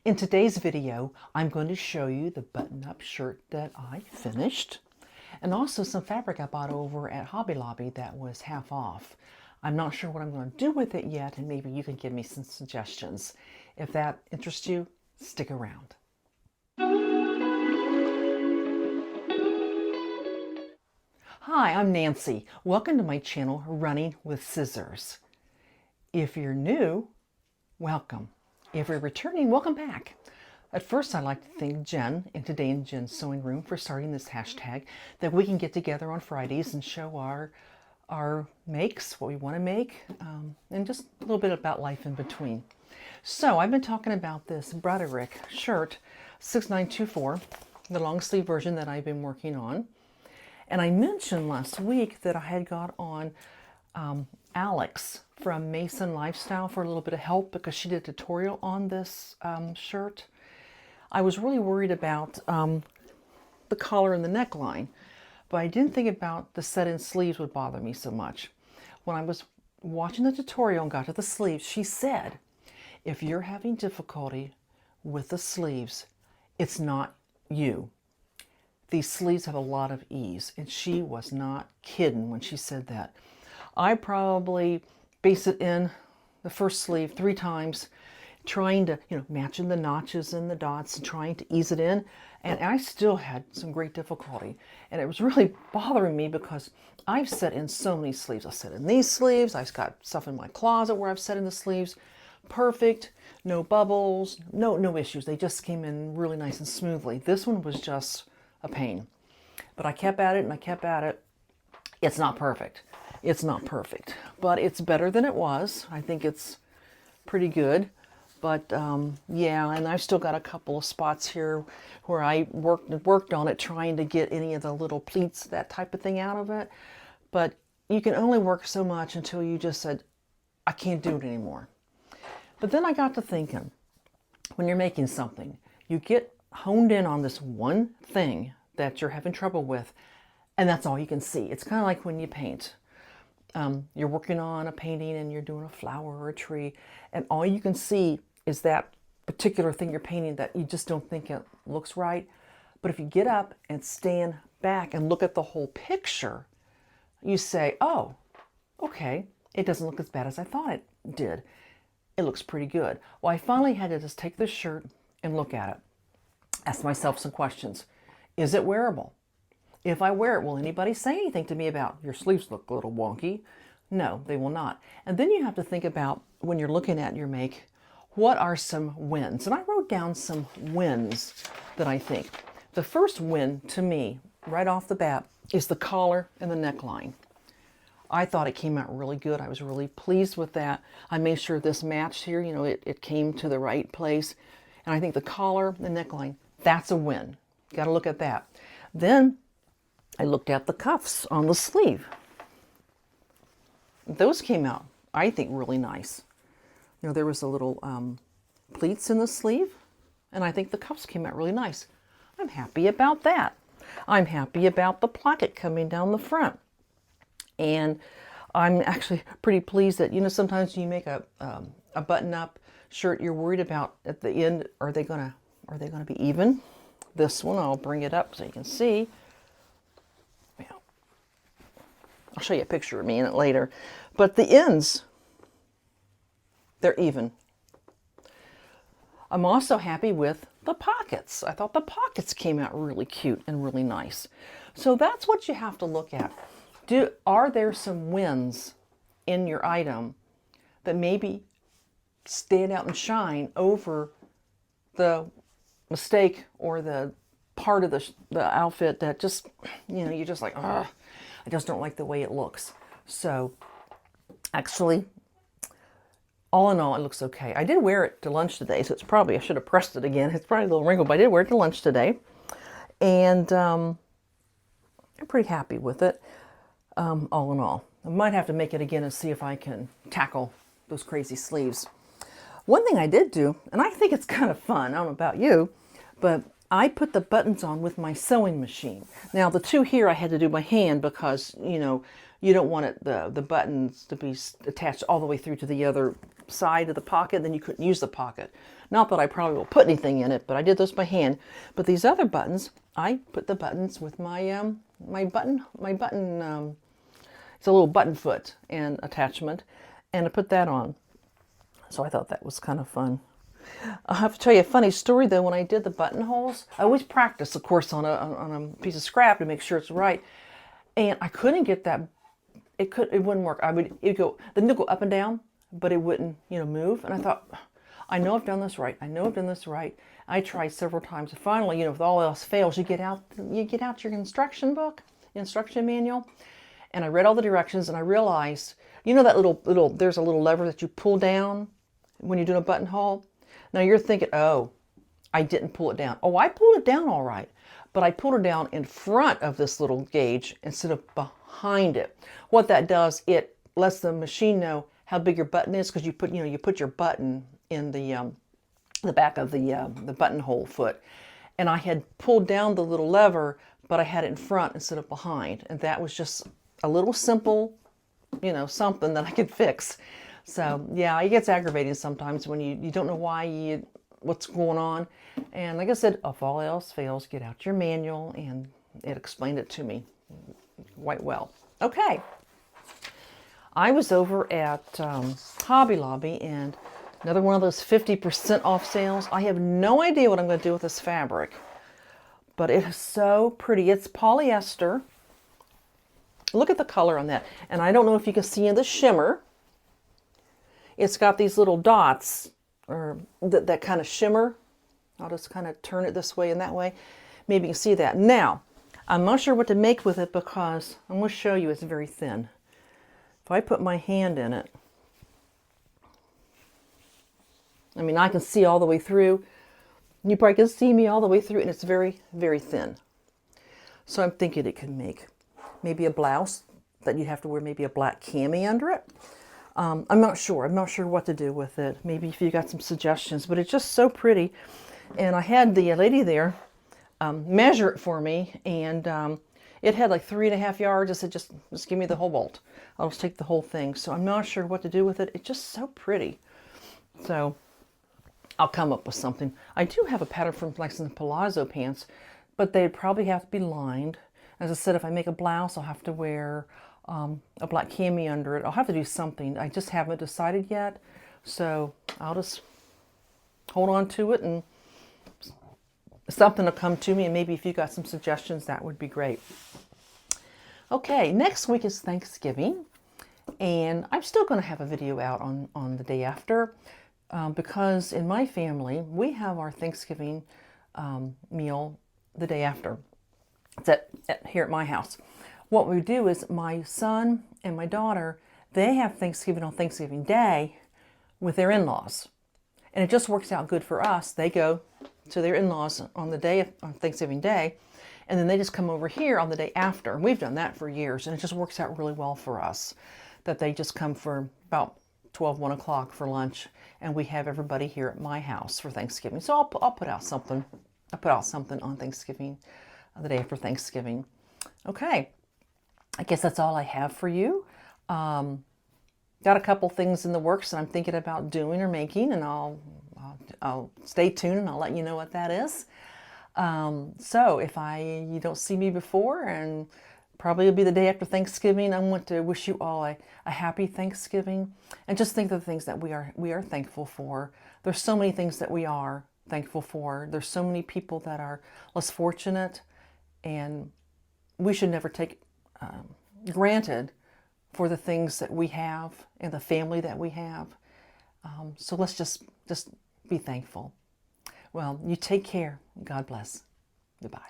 In today's video, I'm going to show you the button-up shirt that I finished and also some fabric I bought over at Hobby Lobby that was half off. I'm not sure what I'm going to do with it yet, and maybe you can give me some suggestions. If that interests you, stick around. Hi, I'm Nancy. Welcome to my channel, Running with Scissors. If you're new, welcome. If you're returning, welcome back. At first, I'd like to thank Jen and Today in Jen's Sewing Room for starting this hashtag that we can get together on Fridays and show our makes, what we want to make, and just a little bit about life in between. So I've been talking about this Butterick shirt, 6924, the long sleeve version that I've been working on. And I mentioned last week that I had got on Alex from Mason Lifestyle for a little bit of help because she did a tutorial on this shirt. I was really worried about the collar and the neckline, but I didn't think about the set-in sleeves would bother me so much. When I was watching the tutorial and got to the sleeves, she said, if you're having difficulty with the sleeves, it's not you. These sleeves have a lot of ease, and she was not kidding when she said that. I probably based it in the first sleeve 3 times, trying to, matching the notches and the dots and trying to ease it in, and I still had some great difficulty. And it was really bothering me because I've set in so many sleeves. I've set in these sleeves, I've got stuff in my closet where I've set in the sleeves. Perfect, no bubbles, no issues. They just came in really nice and smoothly. This one was just a pain. But I kept at it and I kept at it. It's not perfect. It's not perfect, but it's better than it was. I think it's pretty good. But yeah, and I've still got a couple of spots here where I worked on it trying to get any of the little pleats, that type of thing out of it. But you can only work so much until you just said, I can't do it anymore. But then I got to thinking, when you're making something, you get honed in on this one thing that you're having trouble with, and that's all you can see. It's kind of like when you paint. You're working on a painting and you're doing a flower or a tree, and all you can see is that particular thing you're painting that you just don't think it looks right. But if you get up and stand back and look at the whole picture, you say, oh, okay, it doesn't look as bad as I thought it did. It looks pretty good. Well, I finally had to just take this shirt and look at it. Ask myself some questions. Is it wearable? If I wear it, will anybody say anything to me about your sleeves look a little wonky? No, they will not. And then you have to think about, when you're looking at your make, what are some wins? And I wrote down some wins that I think. The first win to me, right off the bat, is the collar and the neckline. I thought it came out really good. I was really pleased with that. I made sure this matched here, it came to the right place. And I think the collar, the neckline, that's a win. Got to look at that. Then I looked at the cuffs on the sleeve. Those came out, I think, really nice. There was a little pleats in the sleeve, and I think the cuffs came out really nice. I'm happy about that. I'm happy about the pocket coming down the front. And I'm actually pretty pleased that, sometimes you make a button-up shirt, you're worried about at the end, are they gonna be even? This one, I'll bring it up so you can see. I'll show you a picture of me in it later. But the ends, they're even. I'm also happy with the pockets. I thought the pockets came out really cute and really nice. So that's what you have to look at. Are there some wins in your item that maybe stand out and shine over the mistake or the part of the outfit that just, you're just like, ugh, I just don't like the way it looks. So actually, all in all, it looks okay. I did wear it to lunch today, so it's probably, I should have pressed it again. It's probably a little wrinkled, but I did wear it to lunch today. And I'm pretty happy with it, all in all. I might have to make it again and see if I can tackle those crazy sleeves. One thing I did do, and I think it's kind of fun, I don't know about you, but I put the buttons on with my sewing machine. Now the two here I had to do by hand because, you don't want it, the buttons to be attached all the way through to the other side of the pocket, then you couldn't use the pocket. Not that I probably will put anything in it, but I did those by hand. But these other buttons, I put the buttons with my my button. It's a little button foot and attachment, and I put that on. So I thought that was kind of fun. I'll have to tell you a funny story though. When I did the buttonholes, I always practice, of course, on a piece of scrap to make sure it's right. And I couldn't get that. It wouldn't work. It'd go up and down, but it wouldn't, move. And I thought, I know I've done this right. I know I've done this right. I tried several times. And finally, if all else fails, you get out your instruction book, instruction manual, and I read all the directions, and I realized, that there's a little lever that you pull down when you're doing a buttonhole. Now you're thinking, oh, I didn't pull it down. Oh, I pulled it down all right, but I pulled it down in front of this little gauge instead of behind it. What that does, it lets the machine know how big your button is, because you put your button in the back of the buttonhole foot, and I had pulled down the little lever, but I had it in front instead of behind, and that was just a little simple, something that I could fix. So yeah, it gets aggravating sometimes when you don't know what's going on. And like I said, if all else fails, get out your manual, and it explained it to me quite well. Okay, I was over at Hobby Lobby, and another one of those 50% off sales. I have no idea what I'm going to do with this fabric, but it is so pretty. It's polyester. Look at the color on that. And I don't know if you can see in the shimmer. It's got these little dots, or that kind of shimmer. I'll just kind of turn it this way and that way. Maybe you can see that. Now, I'm not sure what to make with it, because I'm going to show you it's very thin. If I put my hand in it, I can see all the way through. You probably can see me all the way through, and it's very, very thin. So I'm thinking it could make maybe a blouse that you have to wear maybe a black cami under it. I'm not sure. I'm not sure what to do with it. Maybe if you got some suggestions, but it's just so pretty. And I had the lady there measure it for me, and it had like 3.5 yards. I said, just give me the whole bolt. I'll just take the whole thing. So I'm not sure what to do with it. It's just so pretty. So I'll come up with something. I do have a pattern from like some palazzo pants, but they'd probably have to be lined. As I said, if I make a blouse, I'll have to wear a black cami under it. I'll have to do something. I just haven't decided yet. So I'll just hold on to it, and something will come to me. And maybe if you got some suggestions, that would be great. Okay, next week is Thanksgiving. And I'm still going to have a video out on the day after. Because in my family, we have our Thanksgiving meal the day after. It's here at my house. What we do is my son and my daughter, they have Thanksgiving on Thanksgiving Day with their in-laws. And it just works out good for us. They go to their in-laws on Thanksgiving Day, and then they just come over here on the day after. And we've done that for years, and it just works out really well for us, that they just come for about 1 o'clock for lunch, and we have everybody here at my house for Thanksgiving. So I'll put out something. I'll put out something on Thanksgiving, the day after Thanksgiving. Okay, I guess that's all I have for you. Got a couple things in the works that I'm thinking about doing or making, and I'll stay tuned and I'll let you know what that is. So if you don't see me before, and probably it'll be the day after Thanksgiving, I want to wish you all a happy Thanksgiving, and just think of the things that we are thankful for. There's so many things that we are thankful for. There's so many people that are less fortunate, and we should never take granted for the things that we have and the family that we have. So let's just be thankful. Well, you take care. God bless. Goodbye.